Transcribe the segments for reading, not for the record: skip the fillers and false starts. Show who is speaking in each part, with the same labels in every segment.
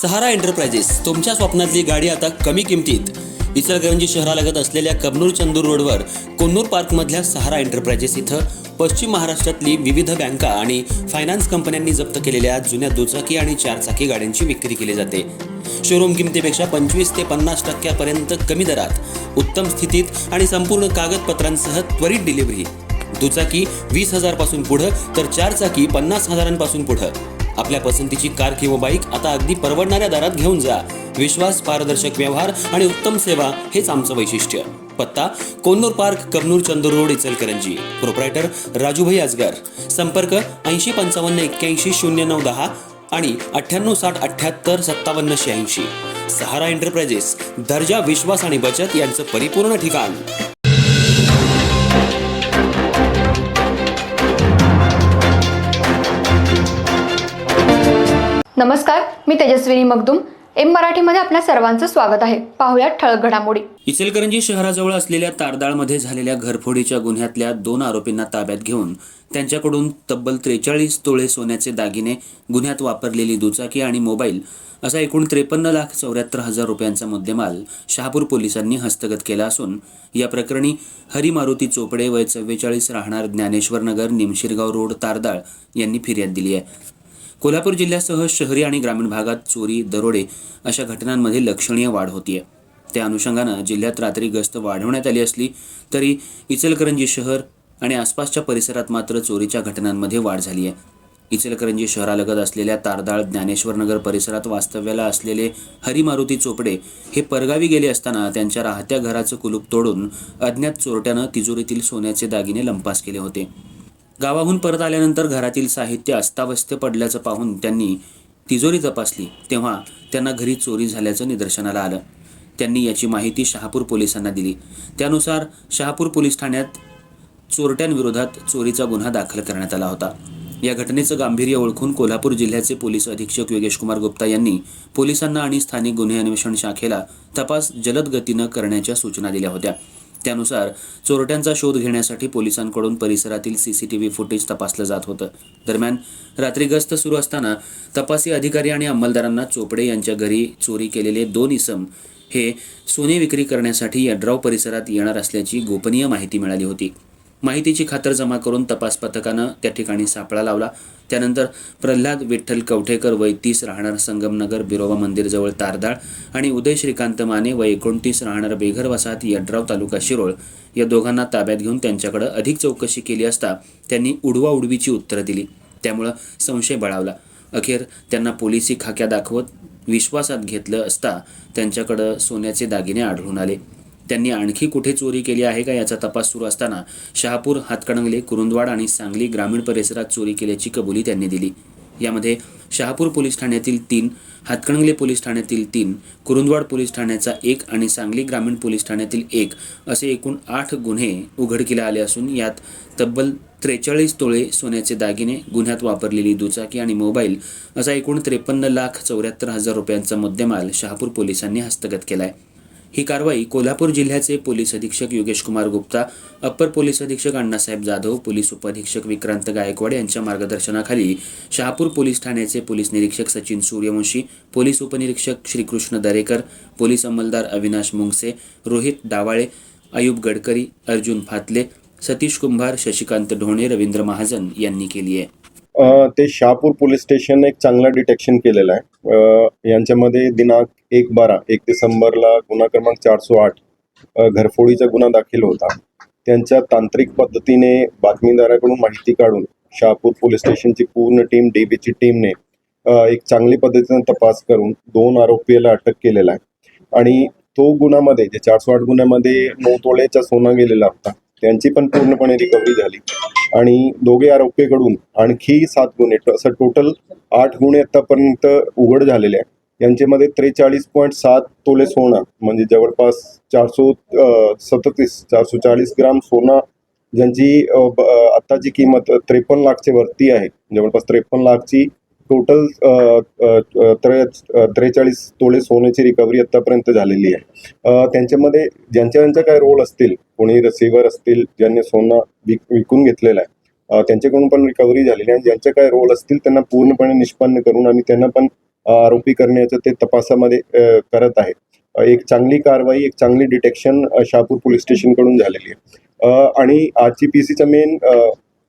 Speaker 1: सहारा enterprises तुमच्या स्वप्नातली गाडी आता कमी किमतीत. इचलकरंजी शहरालगत असलेल्या कबनूर चंदूर रोडवर कोन्नूर पार्कमधल्या सहारा एंटरप्राइजेस इथं पश्चिम महाराष्ट्रातली विविध बँका आणि फायनान्स कंपन्यांनी जप्त केलेल्या जुन्या दुचाकी आणि चारचाकी गाड्यांची विक्री केली जाते. शोरूम किमतीपेक्षा 25 ते 50% कमी दरात, उत्तम स्थितीत आणि संपूर्ण कागदपत्रांसह त्वरित डिलिव्हरी. दुचाकी 20,000 पासून पुढं तर चारचाकी 50,000 पासून पुढं. आपल्या पसंतीची कार किंवा बाईक आता अगदी परवडणाऱ्या दरात घेऊन जा. विश्वास, पारदर्शक व्यवहार आणि उत्तम सेवा हेच आमचं वैशिष्ट्य. पत्ता Konnur park, Kabnur Chandur road, Ichalkaranji. Proprietor Rajubhai Ajgar. संपर्क 8055810910 आणि 9860785786. सहारा एंटरप्राइजेस, दर्जा, विश्वास आणि बचत यांचं परिपूर्ण ठिकाण.
Speaker 2: नमस्कार, मी तेजस्विनी मगदूम. एम मराठीमध्ये आपल्या सर्वांचं स्वागत आहे. पाहूया ठळक घडामोडी.
Speaker 1: इचलकरंजी शहराजवळ असलेल्या तारदाळमध्ये झालेल्या घरफोडीच्या गुन्ह्यातल्या 2 आरोपींना ताब्यात घेऊन त्यांच्याकडून तब्बल 43 तोळे सोन्याचे दागिने, गुन्ह्यात वापरलेली दुचाकी आणि मोबाईल असा एकूण 53,74,000 रुपयांचा मुद्देमाल शहापूर पोलिसांनी हस्तगत केला असून या प्रकरणी हरी मारुती चोपडे, वय 44, राहणार ज्ञानेश्वर नगर, निमशिरगाव रोड, तारदाळ यांनी फिर्याद दिली आहे. कोल्हापूर जिल्ह्यासह शहरी आणि ग्रामीण भागात चोरी, दरोडे अशा घटनांमध्ये लक्षणीय वाढ होतीये. त्या अनुषंगानं जिल्ह्यात रात्री गस्त वाढवण्यात आली असली तरी इचलकरंजी शहर आणि आसपासच्या परिसरात मात्र चोरीच्या घटनांमध्ये वाढ झाली आहे. इचलकरंजी शहरालगत असलेल्या तारदाळ, ज्ञानेश्वर नगर परिसरात वास्तव्याला असलेले हरी मारुती चोपडे हे परगावी गेले असताना त्यांच्या राहत्या घराचं कुलूप तोडून अज्ञात चोरट्यानं तिजोरीतील सोन्याचे दागिने लंपास केले होते. गावाहून परत आल्यानंतर घरातील साहित्य अस्ताव्यस्त पडल्याचं पाहून त्यांनी तिजोरी तपासली तेव्हा त्यांना घरी चोरी झाल्याचं निदर्शनाला आलं. त्यांनी याची माहिती शहापूर पोलिसांना दिली. त्यानुसार शहापूर पोलीस ठाण्यात चोरट्यांविरोधात चोरीचा गुन्हा दाखल करण्यात आला होता. या घटनेचं गांभीर्य ओळखून कोल्हापूर जिल्ह्याचे पोलीस अधीक्षक योगेशकुमार गुप्ता यांनी पोलिसांना आणि स्थानिक गुन्हे अन्वेषण शाखेला तपास जलद गतीनं करण्याच्या सूचना दिल्या होत्या. त्यानुसार चोरट्यांचा शोध घेण्यासाठी पोलिसांकडून परिसरातील CCTV फुटेज तपासलं जात होतं. दरम्यान रात्री गस्त सुरू असताना तपासी अधिकारी आणि अंमलदारांना चोपडे यांच्या घरी चोरी केलेले 2 इसम हे सोने विक्री करण्यासाठी यड्राव परिसरात येणार असल्याची गोपनीय माहिती मिळाली होती. माहितीची खातरजमा करून तपास पथकानं त्या ठिकाणी सापळा लावला. त्यानंतर प्रल्हाद विठ्ठल कवठेकर, वय 30, राहणार संगमनगर, बिरोबा मंदिरजवळ तारदाळ आणि उदय श्रीकांत माने, वय 29, राहणार बेघर वसाहत, यड्राव, तालुका शिरोळ या दोघांना ताब्यात घेऊन त्यांच्याकडे अधिक चौकशी केली असता त्यांनी उडवाउडवीची उत्तरं दिली. त्यामुळं संशय बळावला. अखेर त्यांना पोलिसी खाक्या दाखवत विश्वासात घेतलं असता त्यांच्याकडं सोन्याचे दागिने आढळून आले. त्यांनी आणखी कुठे चोरी केली आहे का याचा तपास सुरू असताना शहापूर, हातकणंगले, कुरुंदवाड आणि सांगली ग्रामीण परिसरात चोरी केल्याची कबुली त्यांनी दिली. यामध्ये शहापूर पोलीस ठाण्यातील 3, हातकणंगले पोलीस ठाण्यातील 3, कुरुंदवाड पोलीस ठाण्याचा 1 आणि सांगली ग्रामीण पोलीस ठाण्यातील 1 असे एकूण 8 गुन्हे उघडकीला आले असून यात तब्बल 43 तोळे सोन्याचे दागिने, गुन्ह्यात वापरलेली दुचाकी आणि मोबाईल असा एकूण 53,74,000 रुपयांचा मुद्देमाल शहापूर पोलिसांनी हस्तगत केलाय. ही कारवाई कोल्हापूर जिल्ह्याचे पोलीस अधीक्षक योगेशकुमार गुप्ता, अप्पर पोलीस अधीक्षक अण्णासाहेब जाधव, पोलीस उपअधीक्षक विक्रांत गायकवाड यांच्या मार्गदर्शनाखाली शहापूर पोलीस ठाण्याचे पोलीस निरीक्षक सचिन सूर्यवंशी, पोलीस उपनिरीक्षक श्रीकृष्ण दरेकर, पोलीस अंमलदार अविनाश मुंगसे, रोहित डावाळे, अयूब गडकरी, अर्जुन फातले, सतीश कुंभार, शशिकांत ढोणे, रवींद्र महाजन यांनी केली आहे.
Speaker 3: ते शहापूर पोलीस स्टेशन एक चांगलं डिटेक्शन केलेलं आहे. यांच्यामध्ये दिनांक 1 डिसेंबरला गुन्हा क्रमांक 408 घरफोडीचा गुन्हा दाखल होता. त्यांच्या तांत्रिक पद्धतीने बातमीदाराकडून माहिती काढून शहापूर पोलीस स्टेशनची पूर्ण टीम, DBची टीमने एक चांगली पद्धतीने तपास करून 2 आरोपीला अटक केलेला आहे. आणि तो गुन्ह्यामध्ये जे 408 गुन्ह्यामध्ये 9 तोळ्याचा सोना गेलेला होता त्यांची पण पूर्णपणे रिकव्हरी झाली. आणि दोघे आरोपीकडून आणखी 7 गुन्हे, असं टोटल 8 गुन्हे आतापर्यंत उघड झालेले आहे. यांच्यामध्ये 43.7 तोले सोना म्हणजे जवळपास 440 ग्राम सोना, ज्यांची आत्ताची किंमत 53 लाखच्या वरती आहे. जवळपास 53 लाखची टोटल 43 तोळे सोन्याची रिकव्हरी आतापर्यंत झालेली आहे. त्यांच्यामध्ये ज्यांच्या काय रोल असतील, कोणी रिसिव्हर असतील ज्यांनी सोनं विकून घेतलेलं आहे, त्यांच्याकडून पण रिकव्हरी झालेली आहे. ज्यांचे काय रोल असतील त्यांना पूर्णपणे निष्पन्न करून आणि त्यांना पण आरोपी करण्याचं ते तपासामध्ये करत आहे. एक चांगली कारवाई, एक चांगली डिटेक्शन शहापूर पोलीस स्टेशनकडून झालेली आहे. आणि आजची पीसीचं मेन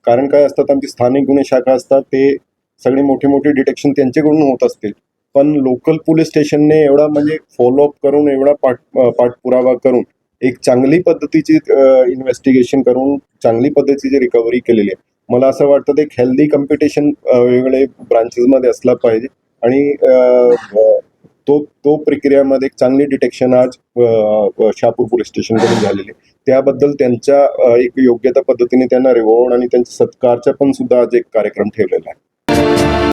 Speaker 3: कारण काय असतात, आमची स्थानिक गुन्हे शाखा असतात, ते सगळे मोठे मोठे डिटेक्शन त्यांच्याकडून होत असतील, पण लोकल पोलीस स्टेशनने एवढा म्हणजे फॉलोअप करून, एवढा पाठपुरावा करून एक चांगली पद्धतीची इन्व्हेस्टिगेशन करून चांगली पद्धतीची रिकव्हरी केलेली आहे. मला असं वाटतं ते एक हेल्दी कॉम्पिटिशन वेगवेगळे ब्रांचेसमध्ये असला पाहिजे आणि तो प्रक्रियामध्ये एक चांगली डिटेक्शन आज शहापूर पोलीस स्टेशनकडून झालेली आहे. त्याबद्दल त्यांच्या एक योग्य त्या पद्धतीने त्यांना रिवॉर्ड आणि त्यांच्या सत्कारचा पण सुद्धा आज एक कार्यक्रम ठेवलेला आहे.